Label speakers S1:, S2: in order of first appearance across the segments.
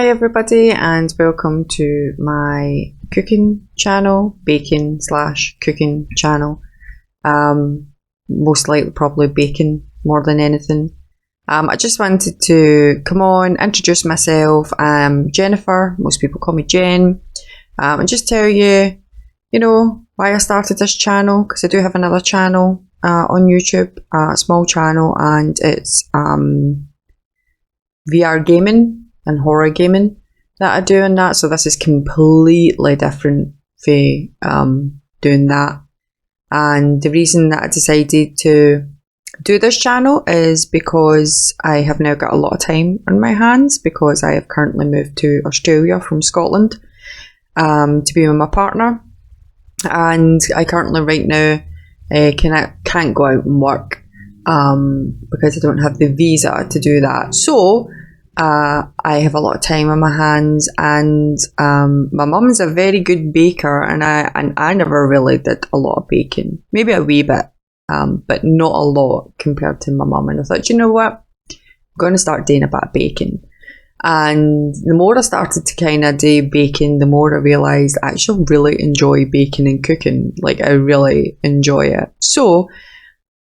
S1: everybody, and welcome to my cooking channel, baking / cooking channel. Most likely probably baking more than anything. I just wanted to come on, introduce myself. I'm Jennifer, most people call me Jen, and just tell you, why I started this channel, because I do have another channel on YouTube, a small channel, and it's VR gaming and horror gaming that I do in that. So this is completely different from doing that. And the reason that I decided to do this channel is because I have now got a lot of time on my hands, because I have currently moved to Australia from Scotland to be with my partner. And I currently right now can't go out and work because I don't have the visa to do that. So I have a lot of time on my hands, and my mum's a very good baker, and I never really did a lot of baking, maybe a wee bit, but not a lot compared to my mum. And I thought, you know what, I'm going to start doing a bit of baking. And the more I started to kind of do baking, the more I realised I actually really enjoy baking and cooking. Like, I really enjoy it. So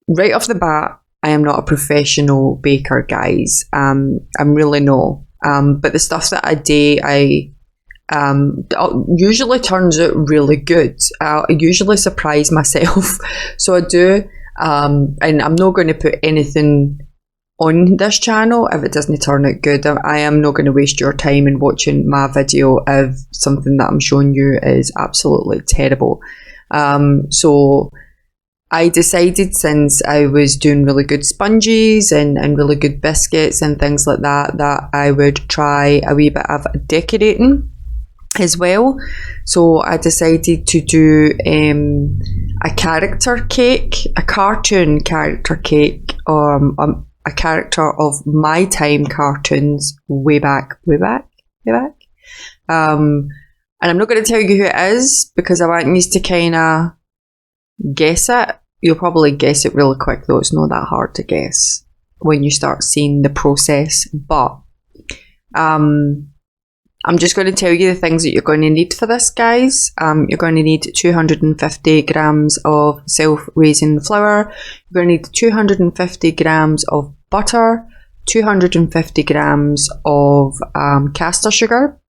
S1: right off the bat, I am not a professional baker, guys. I'm really not. But the stuff that I do, usually turns out really good. I usually surprise myself. So I do. And I'm not going to put anything on this channel if it doesn't turn out good. I am not going to waste your time in watching my video if something that I'm showing you is absolutely terrible. So I decided, since I was doing really good sponges and really good biscuits and things like that, that I would try a wee bit of decorating as well. So I decided to do a character cake, a cartoon character cake, a character of my time cartoons way back. And I'm not going to tell you who it is, because I want you to kind of guess it. You'll probably guess it really quick, though. It's not that hard to guess when you start seeing the process. But I'm just going to tell you the things that you're going to need for this, guys. You're going to need 250 grams of self-raising flour. You're going to need 250 grams of butter, 250 grams of caster sugar.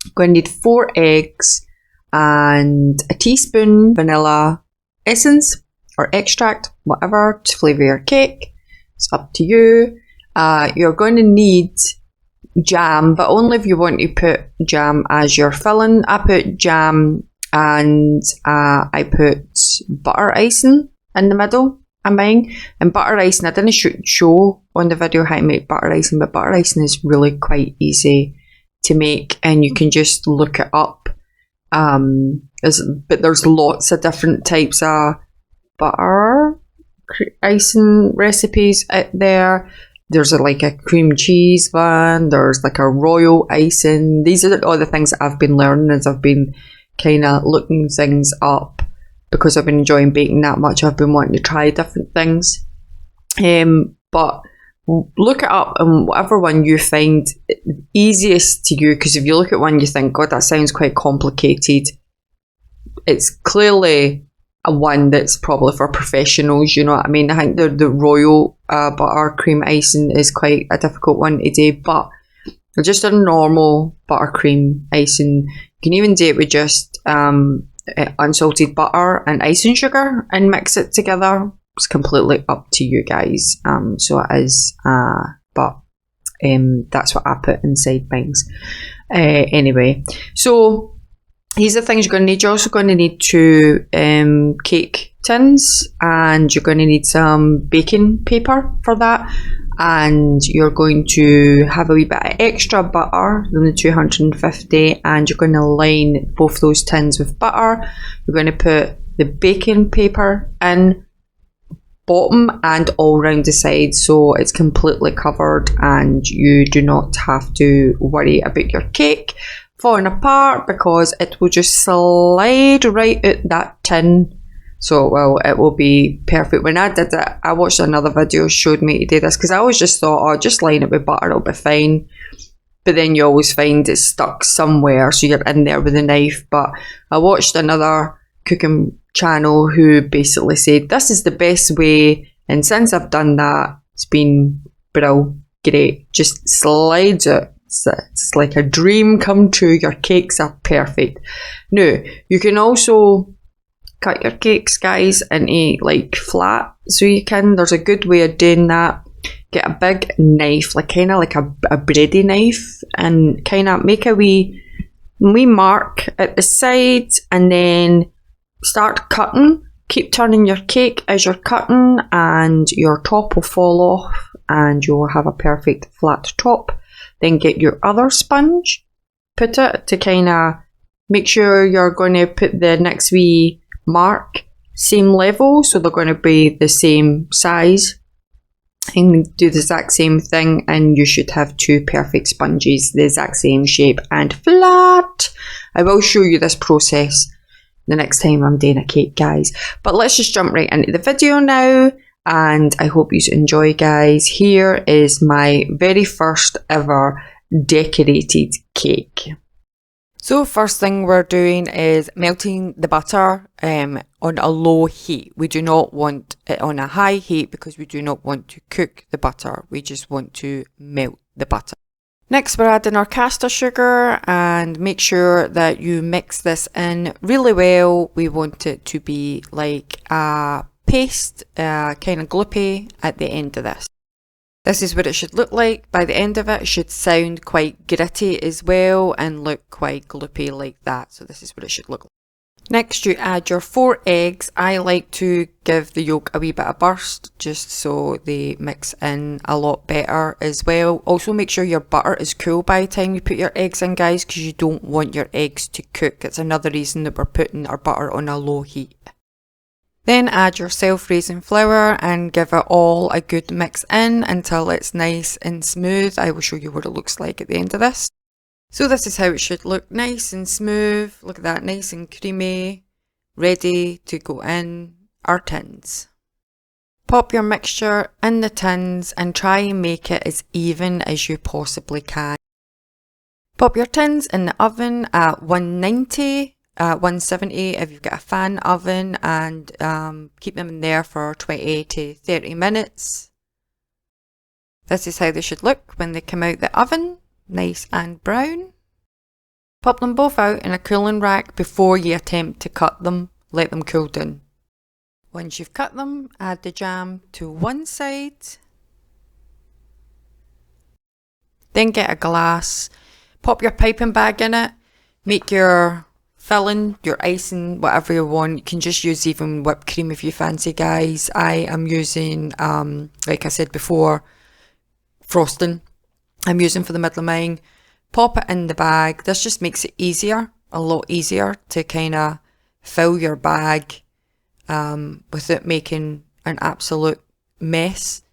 S1: You're going to need 4 eggs and a teaspoon vanilla essence or extract, whatever, to flavour your cake. It's up to you. You're going to need jam, but only if you want to put jam as your filling. I put jam, and I put butter icing in the middle of mine. And butter icing, I didn't show on the video how to make butter icing, but butter icing is really quite easy to make, and you can just look it up. But there's lots of different types of butter icing recipes out there. There's like a cream cheese one, there's like a royal icing. These are all the things that I've been learning as I've been kind of looking things up, because I've been enjoying baking that much. I've been wanting to try different things. But look it up, and whatever one you find easiest to you, because if you look at one you think, God, that sounds quite complicated, it's clearly a one that's probably for professionals, you know what I mean? I think the royal butter cream icing is quite a difficult one to do, but just a normal buttercream icing, you can even do it with just unsalted butter and icing sugar and mix it together. It's completely up to you guys. So it is, but that's what I put inside things. Anyway, so these are the things you're going to need. You're also going to need 2 cake tins, and you're going to need some baking paper for that. And you're going to have a wee bit of extra butter than the 250, and you're going to line both those tins with butter. You're going to put the baking paper in bottom and all round the sides, so it's completely covered, and you do not have to worry about your cake falling apart, because it will just slide right out that tin. So, well, it will be perfect. When I did it, I watched another video showed me to do this, because I always just thought, oh, just line it with butter, it'll be fine. but then you always find it's stuck somewhere, so you're in there with a knife. But I watched another cooking channel who basically said this is the best way, and since I've done that, it's been great. Just slides it. It's like a dream come true. Your cakes are perfect. Now, you can also cut your cakes, guys, into like flat, so you can. There's a good way of doing that. Get a big knife, like kind of like a bready knife, and kind of make a wee mark at the side, and then start cutting. Keep turning your cake as you're cutting, and your top will fall off, and you'll have a perfect flat top. Then get your other sponge, put it to kind of make sure you're going to put the next wee mark same level, so they're going to be the same size, and do the exact same thing, and you should have two perfect sponges, the exact same shape and flat. I will show you this process the next time I'm doing a cake, guys, but let's just jump right into the video now, and I hope you enjoy, guys. Here is my very first ever decorated cake. So first thing we're doing is melting the butter on a low heat. We do not want it on a high heat because we do not want to cook the butter. We just want to melt the butter. Next, we're adding our caster sugar, and make sure that you mix this in really well. We want it to be like a paste, kind of gloopy at the end of this. This is what it should look like. By the end of it, it should sound quite gritty as well and look quite gloopy like that. So this is what it should look like. Next, you add your 4 eggs. I like to give the yolk a wee bit of burst just so they mix in a lot better as well. Also, make sure your butter is cool by the time you put your eggs in, guys, because you don't want your eggs to cook. That's another reason that we're putting our butter on a low heat. Then add your self-raising flour and give it all a good mix in until it's nice and smooth. I will show you what it looks like at the end of this. So this is how it should look, nice and smooth. Look at that, nice and creamy, ready to go in our tins. Pop your mixture in the tins and try and make it as even as you possibly can. Pop your tins in the oven at 190. 170 if you've got a fan oven, and keep them in there for 20 to 30 minutes. This is how they should look when they come out the oven, nice and brown. Pop them both out in a cooling rack before you attempt to cut them. Let them cool down. Once you've cut them, add the jam to one side. Then get a glass, pop your piping bag in it, make your filling, your icing, whatever you want. You can just use even whipped cream if you fancy, guys. I am using, like I said before, frosting. I'm using for the middle of mine. Pop it in the bag. This just makes it easier, a lot easier to kind of fill your bag without making an absolute mess.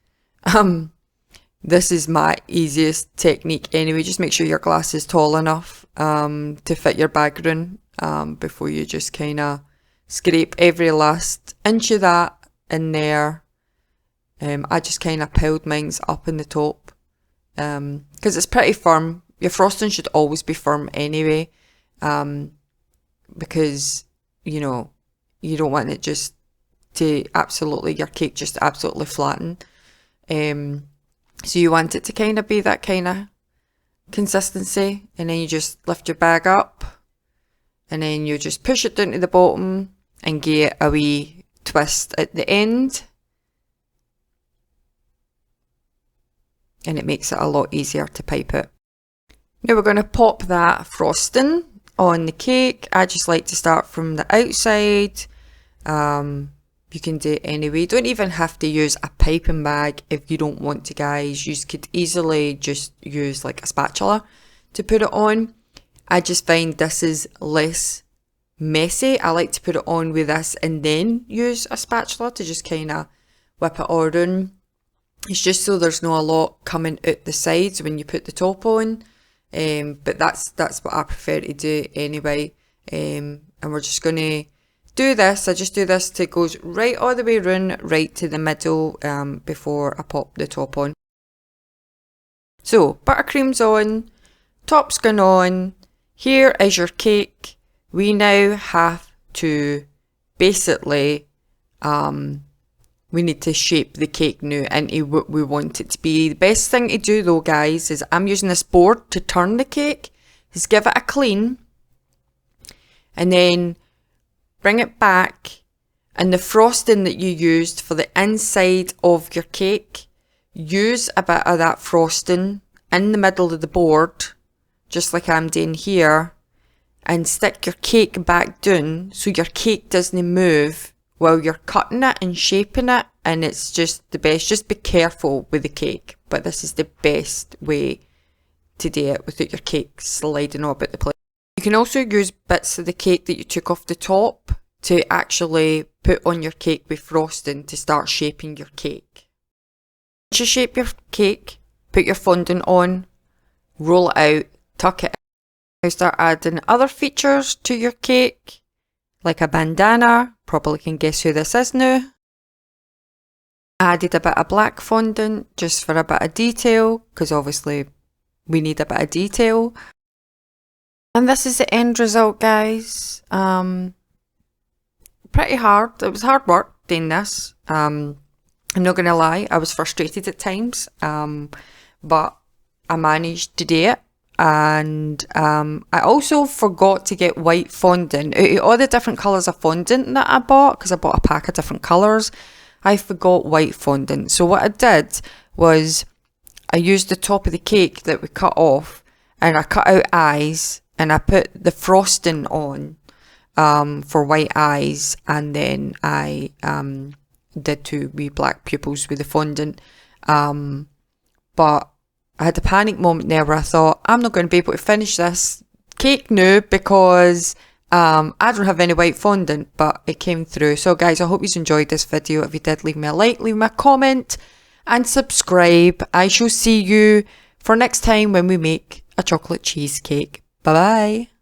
S1: This is my easiest technique anyway. Just make sure your glass is tall enough to fit your bag around before you just kind of scrape every last inch of that in there. I just kind of piled mine up in the top because it's pretty firm. Your frosting should always be firm anyway, because you know you don't want it just to your cake just absolutely flatten. So you want it to kind of be that kind of consistency, and then you just lift your bag up, and then you just push it down to the bottom and get a wee twist at the end, and it makes it a lot easier to pipe it. Now we're going to pop that frosting on the cake. I just like to start from the outside. You can do it anyway. You don't even have to use a piping bag if you don't want to, guys. You could easily just use like a spatula to put it on. I just find this is less messy. I like to put it on with this and then use a spatula to just kind of whip it all around. It's just so there's not a lot coming out the sides when you put the top on. But that's what I prefer to do anyway. And we're just going to do this. I just do this till it goes right all the way around, right to the middle, before I pop the top on. So buttercream's on, top's gone on. Here is your cake. We now have to basically, we need to shape the cake now into what we want it to be. The best thing to do though, guys, is I'm using this board to turn the cake, is give it a clean, and then bring it back, and the frosting that you used for the inside of your cake, use a bit of that frosting in the middle of the board, just like I'm doing here, and stick your cake back down so your cake doesn't move while you're cutting it and shaping it, and it's just the best. Just be careful with the cake, but this is the best way to do it without your cake sliding all about the place. You can also use bits of the cake that you took off the top to actually put on your cake with frosting to start shaping your cake. Once you shape your cake, put your fondant on, roll it out, tuck it in. Now start adding other features to your cake, like a bandana. Probably can guess who this is now. Added a bit of black fondant just for a bit of detail, because obviously we need a bit of detail. And this is the end result, guys. Pretty hard. It was hard work doing this. I'm not going to lie, I was frustrated at times, but I managed to do it. And I also forgot to get white fondant. Out of all the different colours of fondant that I bought, because I bought a pack of different colours, I forgot white fondant. So what I did was I used the top of the cake that we cut off, and I cut out eyes, and I put the frosting on for white eyes, and then I did 2 wee black pupils with the fondant. But I had a panic moment there where I thought, I'm not going to be able to finish this cake now because I don't have any white fondant, but it came through. So guys, I hope you enjoyed this video. If you did, leave me a like, leave me a comment, and subscribe. I shall see you for next time when we make a chocolate cheesecake. Bye bye.